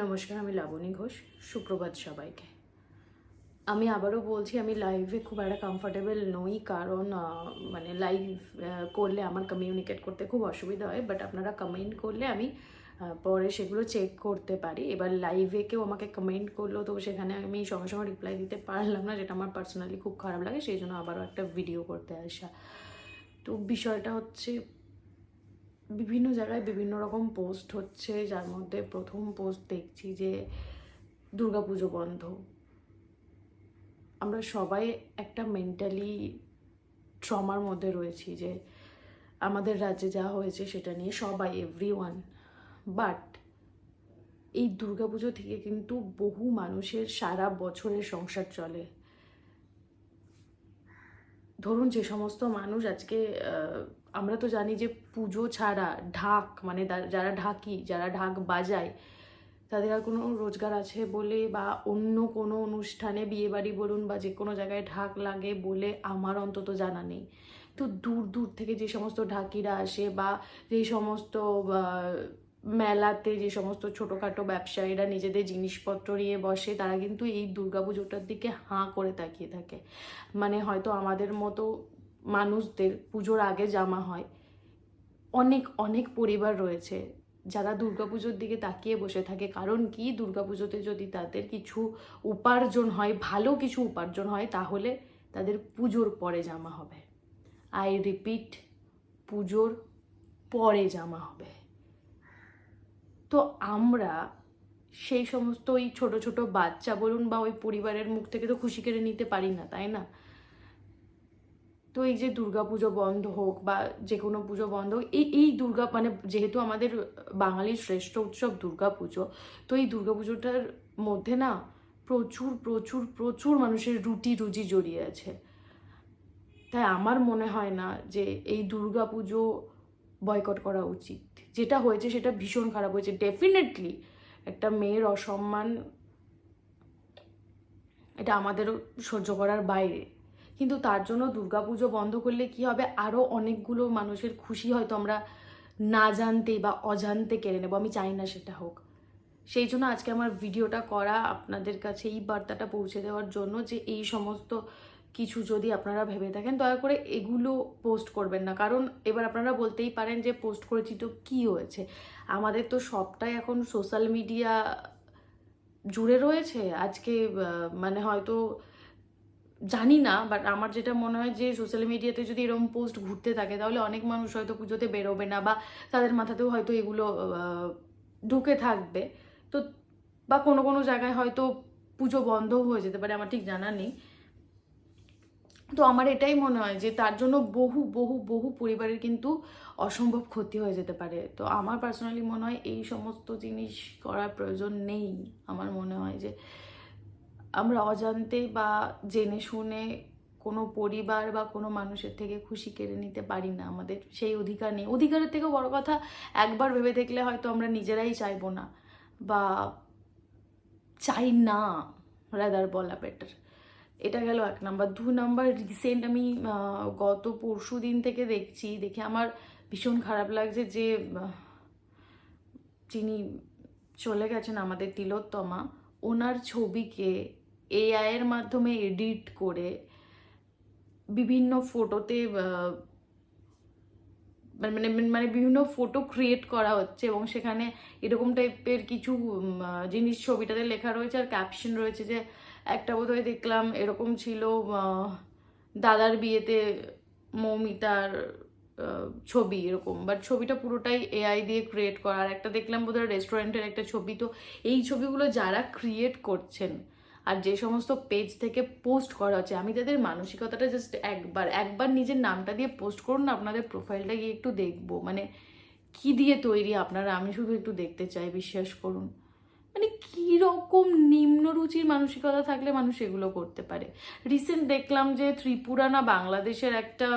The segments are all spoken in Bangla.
নমস্কার, আমি লাবণী ঘোষ। সুপ্রভাত সবাইকে। আমি আবারও বলছি, আমি লাইভে খুব একটা কমফর্টেবল নই, কারণ মানে লাইভ করলে আমার কমিউনিকেট করতে খুব অসুবিধা হয়। বাট আপনারা কমেন্ট করলে আমি পরে সেগুলো চেক করতে পারি। এবার লাইভে কেউ আমাকে কমেন্ট করলো, তো সেখানে আমি সঙ্গে সঙ্গে রিপ্লাই দিতে পারলাম না, যেটা আমার পার্সোনালি খুব খারাপ লাগে। সেই জন্য আবারও একটা ভিডিও করতে আসা। তো বিষয়টা হচ্ছে, বিভিন্ন জায়গায় বিভিন্ন রকম পোস্ট হচ্ছে, যার মধ্যে প্রথম পোস্ট দেখছি যে দুর্গাপুজো বন্ধ। আমরা সবাই একটা মেন্টালি ট্রমার মধ্যে রয়েছি যে আমাদের রাজ্যে যা হয়েছে সেটা নিয়ে সবাই, এভরিওয়ান। বাট এই দুর্গাপুজো থেকে কিন্তু বহু মানুষের সারা বছরের সংসার চলে। ধরুন, যে সমস্ত মানুষ আজকে আমরা তো জানি যে পুজো ছাড়া ঢাক, মানে যারা ঢাকি, যারা ঢাক বাজায়, তাদের আর কোনো রোজগার আছে বলে বা অন্য কোনো অনুষ্ঠানে, বিয়েবাড়ি বলুন বা যে কোনো জায়গায় ঢাক লাগে বলে আমার অন্তত জানা নেই। তো দূর দূর থেকে যে সমস্ত ঢাকিরা আসে বা যে সমস্ত মেলাতে যে সমস্ত ছোটোখাটো ব্যবসায়ীরা নিজেদের জিনিসপত্র নিয়ে বসে, তারা কিন্তু এই দুর্গাপুজোটার দিকে হাঁ করে তাকিয়ে থাকে। মানে হয়তো আমাদের মতো মানুষদের পুজোর আগে জামা হয়, অনেক অনেক পরিবার রয়েছে যারা দুর্গাপুজোর দিকে তাকিয়ে বসে থাকে। কারণ কি, দুর্গাপুজোতে যদি তাদের কিছু উপার্জন হয়, ভালো কিছু উপার্জন হয়, তাহলে তাদের পুজোর পরে জামা হবে। আই রিপিট, পুজোর পরে জামা হবে। তো আমরা সেই সমস্ত ওই ছোট ছোট বাচ্চা বলুন বা ওই পরিবারের মুখ থেকে তো খুশি কেড়ে নিতে পারি না, তাই না? তো এই যে দুর্গাপুজো বন্ধ হোক বা যে কোনো পুজো বন্ধ হোক, এই দুর্গা, মানে যেহেতু আমাদের বাঙালির শ্রেষ্ঠ উৎসব দুর্গাপুজো, তো এই দুর্গাপুজোটার মধ্যে না প্রচুর প্রচুর প্রচুর মানুষের রুটি রুজি জড়িয়ে আছে। তাই আমার মনে হয় না যে এই দুর্গাপুজো বয়কট করা উচিত। যেটা হয়েছে সেটা ভীষণ খারাপ হয়েছে। ডেফিনেটলি একটা মেয়ের অসম্মান, এটা আমাদেরও সহ্য করার বাইরে। কিন্তু তার জন্য দুর্গাপুজো বন্ধ করলে কি হবে, আরও অনেকগুলো মানুষের খুশি হয়তো আমরা না জানতে বা অজান্তে কেড়ে নেবো। আমি চাই না সেটা হোক। সেই জন্য আজকে আমার ভিডিওটা করা, আপনাদের কাছে এই বার্তাটা পৌঁছে দেওয়ার জন্য যে এই সমস্ত কিছু যদি আপনারা ভেবে থাকেন, দয়া করে এগুলো পোস্ট করবেন না। কারণ এবার আপনারা বলতেই পারেন যে পোস্ট করেছি তো কী হয়েছে, আমাদের তো সবটাই এখন সোশ্যাল মিডিয়া জুড়ে রয়েছে। আজকে মানে হয়তো জানি না, বাট আমার যেটা মনে হয় যে সোশ্যাল মিডিয়াতে যদি এরকম পোস্ট ঘুরতে থাকে, তাহলে অনেক মানুষ হয়তো পুজোতে বেরোবে না বা তাদের মাথাতেও হয়তো এগুলো ঢুকে থাকবে। তো বা কোনো কোনো জায়গায় হয়তো পুজো বন্ধও হয়ে যেতে পারে, আমার ঠিক জানা নেই। তো আমার এটাই মনে হয় যে তার জন্য বহু বহু বহু পরিবারের কিন্তু অসম্ভব ক্ষতি হয়ে যেতে পারে। তো আমার পার্সোনালি মনে হয় এই সমস্ত জিনিস করার প্রয়োজন নেই। আমার মনে হয় যে আমরা অজান্তে বা জেনে শুনে কোনো পরিবার বা কোনো মানুষের থেকে খুশি কেড়ে নিতে পারি না। আমাদের সেই অধিকার নেই। অধিকারের থেকেও বড় কথা, একবার ভেবে দেখলে হয়তো আমরা নিজেরাই চাইবো না বা চাই না, রাদার বলা বেটার। এটা গেল 1 নাম্বার। 2 নাম্বার, রিসেন্ট আমি গত পরশু দিন থেকে দেখে আমার ভীষণ খারাপ লাগছে যে যিনি চলে গেছেন, আমাদের তিলোত্তমা, ওনার ছবিকে এআই এর মাধ্যমে এডিট করে বিভিন্ন ফটোতে মানে মানে বিভিন্ন ফটো ক্রিয়েট করা হচ্ছে, এবং সেখানে এরকম টাইপের কিছু জিনিস ছবিটাতে লেখা রয়েছে আর ক্যাপশন রয়েছে যে একটা বোধহয় দেখলাম এরকম ছিল, দাদার বিয়েতে মৌমিতার ছবি এরকম, বাট ছবিটা পুরোটাই এআই দিয়ে ক্রিয়েট করা। আর একটা দেখলাম বোধহয় রেস্টুরেন্টের একটা ছবি। তো এই ছবিগুলো যারা ক্রিয়েট করছেন আর যে সমস্ত পেজ থেকে পোস্ট করা হচ্ছে, আমি তাদের মানসিকতাটা জাস্ট একবার নিজের নামটা দিয়ে পোস্ট করুন না, আপনাদের প্রোফাইলটা গিয়ে একটু দেখবো মানে কি দিয়ে তৈরি আপনারা, আমি শুধু একটু দেখতে চাই, বিশ্বাস করুন। মানে কীরকম নিম্ন রুচির মানসিকতা থাকলে মানুষ এগুলো করতে পারে। রিসেন্ট দেখলাম যে ত্রিপুরা না বাংলাদেশের একটা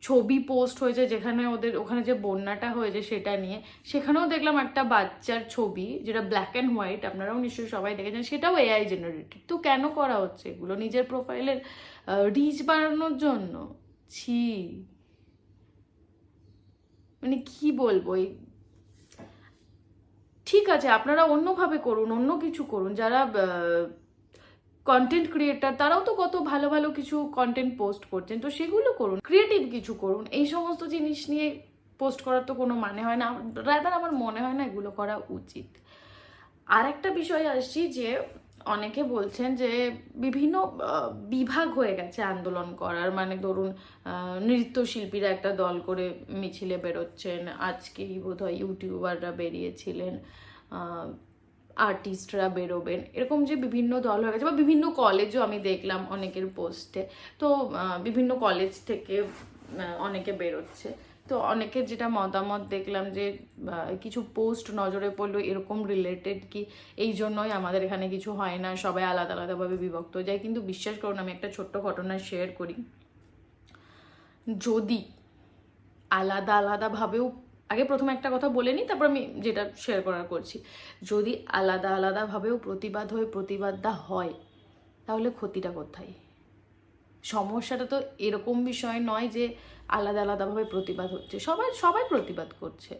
ছবি পোস্ট হয়েছে, যেখানে ওদের ওখানে যে বন্যাটা হয়েছে সেটা নিয়ে। সেখানেও দেখলাম একটা বাচ্চার ছবি, যেটা ব্ল্যাক অ্যান্ড হোয়াইট, আপনারাও নিশ্চয়ই সবাই দেখেছেন, সেটাও এআই জেনারেটেড। তো কেন করা হচ্ছে এগুলো? নিজের প্রোফাইলের রিচ বাড়ানোর জন্য? ছি, মানে কি বলবো। ঠিক আছে, আপনারা অন্যভাবে করুন, অন্য কিছু করুন। যারা কন্টেন্ট ক্রিয়েটার তারাও তো কত ভালো ভালো কিছু কন্টেন্ট পোস্ট করছেন, তো সেগুলো করুন, ক্রিয়েটিভ কিছু করুন। এই সমস্ত জিনিস নিয়ে পোস্ট করার তো কোনো মানে হয় না, রাদার আমার মনে হয় না এগুলো করা উচিত। আর একটা বিষয় আসছি যে অনেকে বলছেন যে বিভিন্ন বিভাগ হয়ে গেছে আন্দোলন করার, মানে ধরুন নৃত্যশিল্পীরা একটা দল করে মিছিলে বেরোচ্ছেন, আজকেই বোধহয় ইউটিউবাররা বেরিয়েছিলেন, আর্টিস্টরা বেরোবেন, এরকম যে বিভিন্ন দল হয়ে গেছে, বা বিভিন্ন কলেজও আমি দেখলাম অনেকের পোস্টে। তো বিভিন্ন কলেজ থেকে অনেকে বেরোচ্ছে। তো অনেকের যেটা মতামত দেখলাম যে কিছু পোস্ট নজরে পড়লো এরকম রিলেটেড কি এই জন্যই আমাদের এখানে কিছু হয় না, সবাই আলাদা আলাদাভাবে বিভক্ত হয়ে যায়। কিন্তু বিশ্বাস করুন, আমি একটা ছোট্ট ঘটনা শেয়ার করি। যদি আলাদা আলাদাভাবেও, আগে প্রথমে একটা কথা বলে নিই, তারপর আমি যেটা শেয়ার করার করছি। যদি আলাদা আলাদাভাবেও প্রতিবাদ হয়ে প্রতিবাদটা হয়, তাহলে ক্ষতিটা কোথায়? সমস্যাটা তো এরকম বিষয় নয় যে আলাদা আলাদাভাবে প্রতিবাদ হচ্ছে, সবাই সবাই প্রতিবাদ করছে।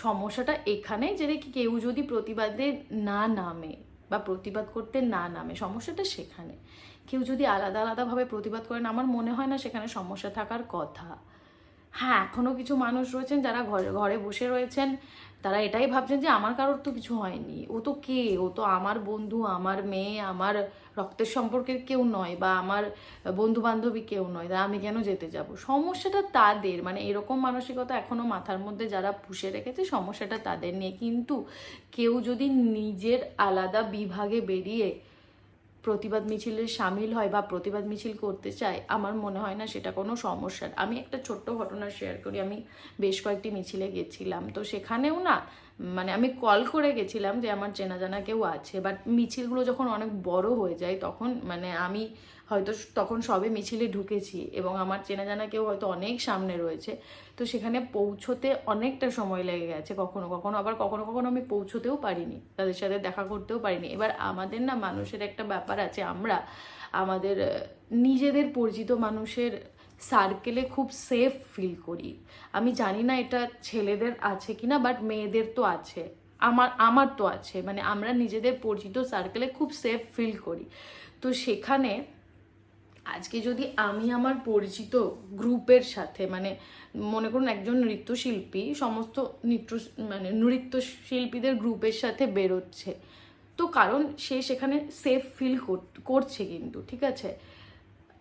সমস্যাটা এখানে যে কেউ যদি প্রতিবাদে না নামে বা প্রতিবাদ করতে না নামে, সমস্যাটা সেখানে। কেউ যদি আলাদা আলাদাভাবে প্রতিবাদ করেন, আমার মনে হয় না সেখানে সমস্যা থাকার কথা। হ্যাঁ, এখনও কিছু মানুষ রয়েছেন যারা ঘরে ঘরে বসে রয়েছেন, তারা এটাই ভাবছেন যে আমার কারোর তো কিছু হয়নি, ও তো কে, ও তো আমার বন্ধু, আমার মেয়ে, আমার রক্তের সম্পর্কের কেউ নয়, বা আমার বন্ধু বান্ধবী কেউ নয়, তা আমি কেন যেতে যাব। সমস্যাটা তাদের, মানে এরকম মানসিকতা এখনও মাথার মধ্যে যারা পুষে রেখেছে, সমস্যাটা তাদের নিয়ে। কিন্তু কেউ যদি নিজের আলাদা বিভাগে বেরিয়ে প্রতিবাদ মিছিলে সামিল হয় বা প্রতিবাদ মিছিল করতে চায়, আমার মনে হয় না সেটা কোনো সমস্যার। আমি একটা ছোট্ট ঘটনা শেয়ার করি। আমি বেশ কয়েকটি মিছিলে গেছিলাম, তো সেখানেও না, মানে আমি কল করে গেছিলাম যে আমার চেনা জানা কেউ আছে, বাট মিছিলগুলো যখন অনেক বড় হয়ে যায় তখন, মানে আমি হয়তো তখন সবে মিছিলে ঢুকেছি এবং আমার চেনা জানা কেউ হয়তো অনেক সামনে রয়েছে, তো সেখানে পৌঁছতে অনেকটা সময় লেগে গেছে। কখনো কখনো আবার কখনো কখনো আমি পৌঁছতেও পারিনি, তাদের সাথে দেখা করতেও পারিনি। এবার আমাদের না মানুষের একটা ব্যাপার আছে, আমরা আমাদের নিজেদের পরিচিত মানুষের সার্কেলে খুব সেফ ফিল করি। আমি জানি না এটা ছেলেদের আছে কিনা, বাট মেয়েদের তো আছে, আমার তো আছে। মানে আমরা নিজেদের পরিচিত সার্কেলে খুব সেফ ফিল করি। তো সেখানে আজকে যদি আমি আমার পরিচিত গ্রুপের সাথে, মানে মনে করুন একজন নৃত্যশিল্পী সমস্ত নৃত্যশিল্পীদের গ্রুপের সাথে বেরোচ্ছে, তো কারণ সে সেখানে সেফ ফিল করছে। কিন্তু ঠিক আছে,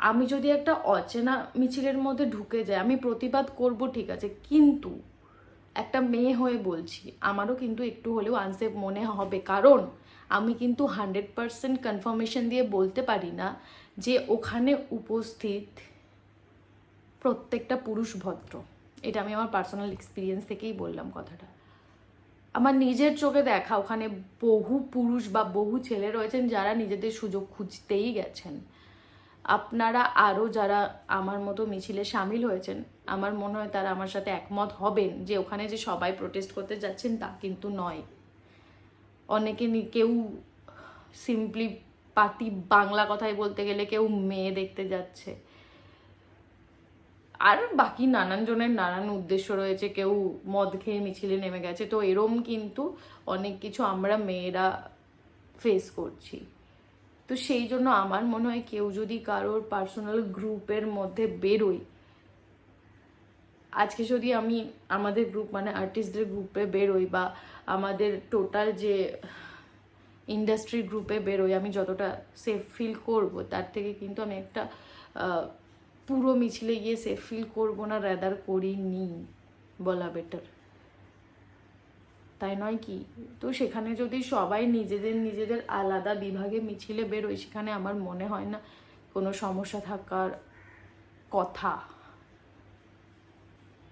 আমি যদি একটা অচেনা মিছিলের মধ্যে ঢুকে যাই, আমি প্রতিবাদ করব ঠিক আছে, কিন্তু একটা মেয়ে হয়ে বলছি, আমারও কিন্তু একটু হলেও আনসেফ মনে হবে। কারণ আমি কিন্তু 100% কনফার্মেশন দিয়ে বলতে পারি না যে ওখানে উপস্থিত প্রত্যেকটা পুরুষ ভদ্র। এটা আমি আমার পার্সোনাল এক্সপিরিয়েন্স থেকেই বললাম কথাটা। আমার নিজের চোখে দেখা, ওখানে বহু পুরুষ বা বহু ছেলে রয়েছেন যারা নিজেদের সুযোগ খুঁজতেই গেছেন। আপনারা আরও যারা আমার মতো মিছিলে সামিল হয়েছেন, আমার মনে হয় তারা আমার সাথে একমত হবেন যে ওখানে যে সবাই প্রোটেস্ট করতে যাচ্ছেন তা কিন্তু নয়। অনেকে কেউ সিম্পলি পাতি বাংলা কথায় বলতে গেলে কেউ মেয়ে দেখতে যাচ্ছে, আর বাকি নানান জনের নানান উদ্দেশ্য রয়েছে, কেউ মদ খেয়ে মিছিলে নেমে গেছে। তো এরম কিন্তু অনেক কিছু আমরা মেয়েরা ফেস করছি। তো সেই জন্য আমার মনে হয় কেউ যদি কারোর পার্সোনাল গ্রুপের মধ্যে বেরোই, আজকে যদি আমি আমাদের গ্রুপ মানে আর্টিস্টদের গ্রুপে বেরোই বা আমাদের টোটাল যে ইন্ডাস্ট্রি গ্রুপে বেরোই, আমি যতটা সেফ ফিল করব তার থেকে কিন্তু আমি একটা পুরো মিছিলে গিয়ে সেফ ফিল করবো না, রাদার করিনি বলা বেটার, তাই নয় কি? তো সেখানে যদি সবাই নিজেদের নিজেদের আলাদা বিভাগে মিছিলে বেরোয়, সেখানে আমার মনে হয় না কোনো সমস্যা থাকার কথা।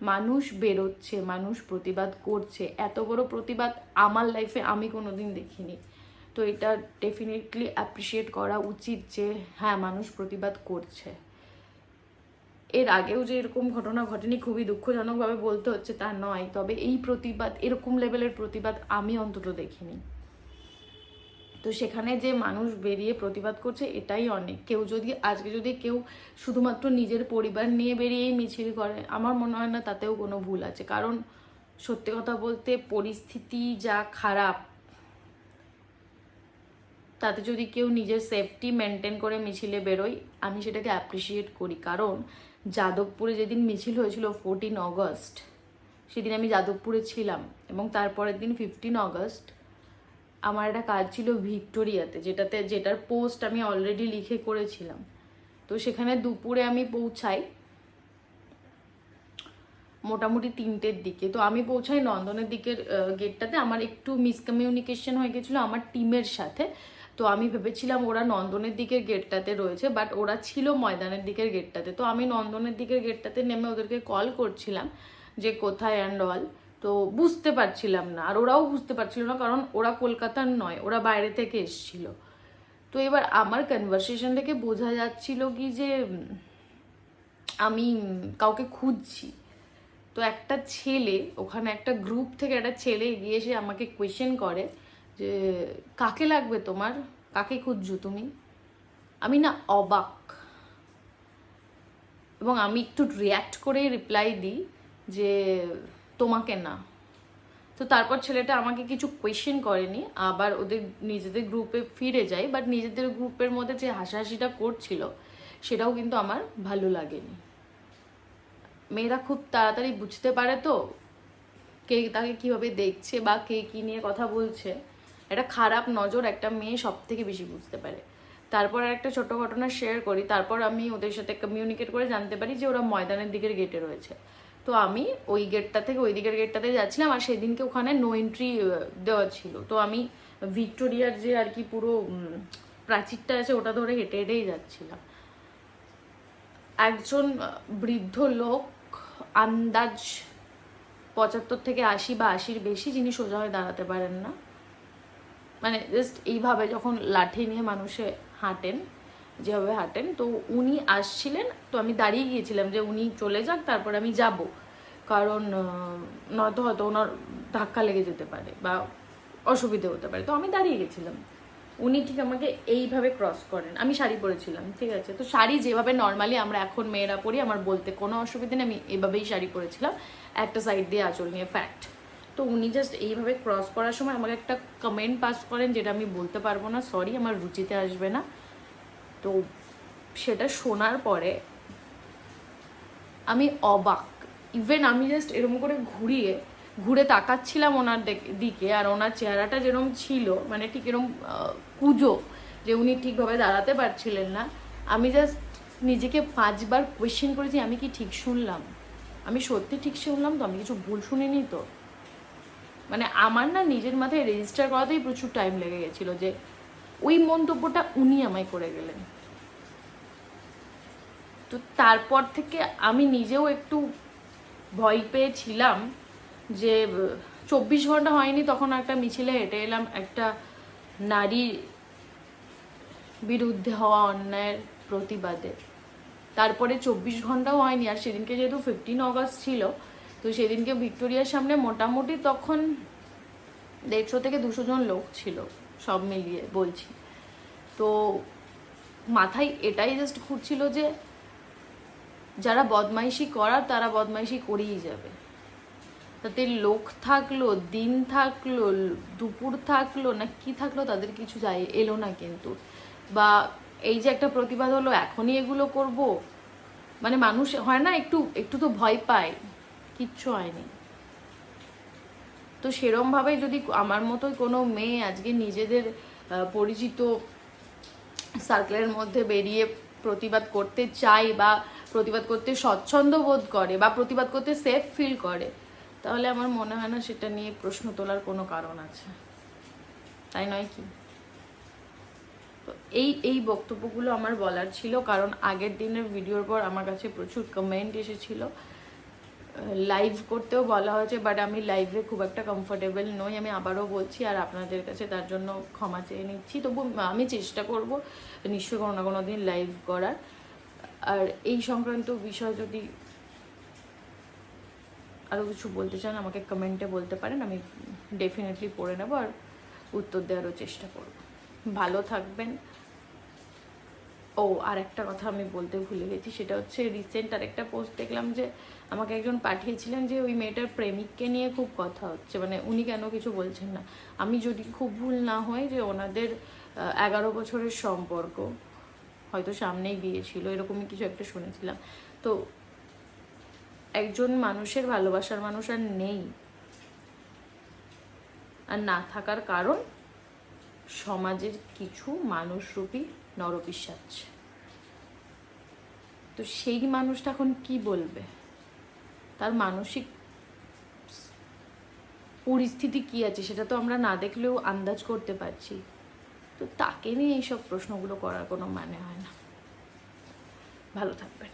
মানুষ বেরোচ্ছে, মানুষ প্রতিবাদ করছে, এত বড় প্রতিবাদ আমার লাইফে আমি কোনোদিন দেখিনি। তো এটা ডেফিনেটলি অ্যাপ্রিসিয়েট করা উচিত যে হ্যাঁ, মানুষ প্রতিবাদ করছে। এর আগেও যে এরকম ঘটনা ঘটেনি, খুবই দুঃখজনকভাবে বলতে হচ্ছে তা নয়, তবে এই প্রতিবাদ, এরকম লেভেলের প্রতিবাদ আমি অন্তত দেখিনি। তো সেখানে যে মানুষ বেরিয়ে প্রতিবাদ করছে এটাই অনেক। কেউ যদি আজকে যদি কেউ শুধুমাত্র নিজের পরিবার নিয়ে বেরিয়েই মিছিল করে, আমার মনে হয় না তাতেও কোনো ভুল আছে। কারণ সত্যি কথা বলতে পরিস্থিতি যা খারাপ, তাতে যদি কেউ নিজের সেফটি মেনটেন করে মিছিলে বেরোয়, আমি সেটাকে অ্যাপ্রিসিয়েট করি। কারণ যাদবপুরে যেদিন মিছিল হয়েছিল 14 অগস্ট, সেদিন আমি যাদবপুরে ছিলাম, এবং তারপরের দিন 15 অগস্ট আমার একটা কাজ ছিল ভিক্টোরিয়াতে, যেটার পোস্ট আমি অলরেডি লিখে করেছিলাম। তো সেখানে দুপুরে আমি পৌঁছাই মোটামুটি 3টের দিকে। তো আমি পৌঁছাই নন্দনের দিকের গেটটাতে। আমার একটু মিসকমিউনিকেশন হয়ে গেছিলো আমার টিমের সাথে। তো আমি ভেবেছিলাম ওরা নন্দনের দিকের গেটটাতে রয়েছে, বাট ওরা ছিল ময়দানের দিকের গেটটাতে। তো আমি নন্দনের দিকের গেটটাতে নেমে ওদেরকে কল করছিলাম যে কোথায় অ্যান্ড অল। তো বুঝতে পারছিলাম না, আর ওরাও বুঝতে পারছিল না, কারণ ওরা কলকাতার নয়, ওরা বাইরে থেকে এসেছিল। তো এবার আমার কনভারসেশন থেকে বোঝা যাচ্ছিল কি যে আমি কাউকে খুঁজছি। তো একটা ছেলে ওখানে, একটা গ্রুপ থেকে একটা ছেলে এগিয়ে এসে আমাকে কোয়েশ্চেন করে যে কাকে লাগবে তোমার, কাকে খুঁজছো তুমি। আমি না অবাক, এবং আমি একটু রিয়্যাক্ট করে রিপ্লাই দিই যে তোমাকে না। তো তারপর ছেলেটা আমাকে কিছু কোয়েশ্চেন করেনি, আবার ওদের নিজেদের গ্রুপে ফিরে যায়। বাট নিজেদের গ্রুপের মধ্যে যে হাসাহাসিটা করছিল সেটাও কিন্তু আমার ভালো লাগেনি। মেয়েরা খুব তাড়াতাড়ি বুঝতে পারে তো কে তাকে কিভাবে দেখছে বা কে কি নিয়ে কথা বলছে। একটা খারাপ নজর একটা মেয়ে সব থেকে বেশি বুঝতে পারে। তারপর একটা ছোট ঘটনা শেয়ার করি। তারপর আমি ওদের সাথে কমিউনিকেট করে জানতে পারি যে ওরা ময়দানের দিকের গেটে রয়েছে। তো আমি ওই গেটটা থেকে ওই দিকের গেটটাতে যাচ্ছিলাম, আর সেদিনকে ওখানে নো এন্ট্রি দেওয়া ছিল। তো আমি ভিক্টোরিয়ার যে আর কি পুরো প্রাচীরটা আছে ওটা ধরে হেঁটে হেঁটেই যাচ্ছিলাম। একজন বৃদ্ধ লোক, আন্দাজ 75 থেকে 80 বা 80-র বেশি, যিনি সোজা হয়ে দাঁড়াতে পারেন না, মানে জাস্ট এইভাবে যখন লাঠি নিয়ে মানুষে হাঁটেন, যেভাবে হাঁটেন। তো উনি আসছিলেন, তো আমি দাঁড়িয়ে গিয়েছিলাম যে উনি চলে যাক তারপর আমি যাব, কারণ নয়তো হয়তো ওনার ধাক্কা লেগে যেতে পারে বা অসুবিধে হতে পারে। তো আমি দাঁড়িয়ে গেছিলাম। উনি ঠিক আমাকে এইভাবে ক্রস করেন। আমি শাড়ি পরেছিলাম, ঠিক আছে। তো শাড়ি যেভাবে নর্মালি আমরা এখন মেয়েরা পরি, আমার বলতে কোনো অসুবিধা নেই, আমি এভাবেই শাড়ি পরেছিলাম, একটা সাইড দিয়ে আঁচল নিয়ে, ফ্যাক্ট। তো উনি জাস্ট এইভাবে ক্রস করার সময় আমাকে একটা কমেন্ট পাস করেন, যেটা আমি বলতে পারবো না, সরি, আমার রুচিতে আসবে না। তো সেটা শোনার পরে আমি অবাক। ইভেন আমি জাস্ট এরকম করে ঘুরে তাকাচ্ছিলাম ওনার দিকে, আর ওনার চেহারাটা যেরকম ছিল, মানে ঠিক এরকম কুজো, যে উনি ঠিকভাবে দাঁড়াতে পারছিলেন না। আমি জাস্ট নিজেকে 5বার কোয়েশ্চেন করেছি, আমি কি ঠিক শুনলাম, আমি সত্যি ঠিক শুনলাম তো, আমি কিছু ভুল শুনিনি তো। মানে আমার না নিজের মাথায় রেজিস্টার করাতেই প্রচুর টাইম লেগে গেছিলো যে ওই মন্তব্যটা উনি আমায় করে গেলেন। তো তারপর থেকে আমি নিজেও একটু ভয় পেয়েছিলাম যে 24 ঘন্টা হয়নি তখন একটা মিছিলে হেঁটে এলাম একটা নারীর বিরুদ্ধে হওয়া অন্যায়ের প্রতিবাদে। তারপরে 24 ঘন্টাও হয়নি, আর সেদিনকে যেহেতু 15 অগস্ট ছিল, তো সেদিনকে ভিক্টোরিয়ার সামনে মোটামুটি তখন 150 থেকে 200 জন লোক ছিল, সব মিলিয়ে বলছি। তো মাথায় এটাই জাস্ট ঘুরছিল যে যারা বদমাইশি করার তারা বদমাইশি করেই যাবে। তাতে লোক থাকলো, দিন থাকলো, দুপুর থাকলো না কি থাকলো, তাদের কিছু যায় এলো না কিন্তু। বা এই যে একটা প্রতিবাদ হলো, এখনই এগুলো করব, মানে মানুষ হয় না একটু একটু তো ভয় পায়, কিচ্ছু হয়নি। তো সেরমভাবে যদি আমার মতোই কোনো মেয়ে আজকে নিজেদের পরিচিত সার্কেলের মধ্যে বেরিয়ে প্রতিবাদ করতে চায়, বা প্রতিবাদ করতে স্বচ্ছন্দ বোধ করে, বা প্রতিবাদ করতে সেফ ফিল করে, তাহলে আমার মনে হয় না সেটা নিয়ে প্রশ্ন তোলার কোনো কারণ আছে, তাই নয় কি? তো এই বক্তব্যগুলো আমার বলার ছিল, কারণ আগের দিনের ভিডিওর পর আমার কাছে প্রচুর কমেন্ট এসেছিল। লাইভ করতেও বলা হয়েছে, বাট আমি লাইভে খুব একটা কমফোর্টেবল নই, আমি আবারও বলছি, আর আপনাদের কাছে তার জন্য ক্ষমা চেয়ে নিচ্ছি। তবু আমি চেষ্টা করব নিশ্চয়ই কোনো না কোনো দিন লাইভ করার। আর এই সংক্রান্ত বিষয় যদি আরও কিছু বলতে চান আমাকে কমেন্টে বলতে পারেন, আমি ডেফিনেটলি পড়ে নেব আর উত্তর দেওয়ারও চেষ্টা করব। ভালো থাকবেন, ও আর একটা কথা আমি বলতে ভুলে গেছি, সেটা হচ্ছে রিসেন্ট আর একটা পোস্ট দেখলাম যে আমাকে একজন পাঠিয়েছিলেন যে ওই মেয়েটার প্রেমিককে নিয়ে খুব কথা হচ্ছে, মানে উনি কেন কিছু বলছেন না। আমি যদি খুব ভুল না হয় যে ওনাদের 11 বছরের সম্পর্ক, হয়তো সামনেই বিয়ে ছিল, এরকমই কিছু একটা শুনেছিলাম। তো একজন মানুষের ভালোবাসার মানুষ আর নেই, আর না থাকার কারণ সমাজের কিছু মানুষরূপী নরপিশাচ। তো সেই মানুষটা এখন কি বলবে, তার মানসিক পরিস্থিতি কি আছে সেটা তো আমরা না দেখলেও আন্দাজ করতে পারছি। তো তাকে নিয়ে এইসব প্রশ্নগুলো করার কোনো মানে হয় না। ভালো থাকবেন।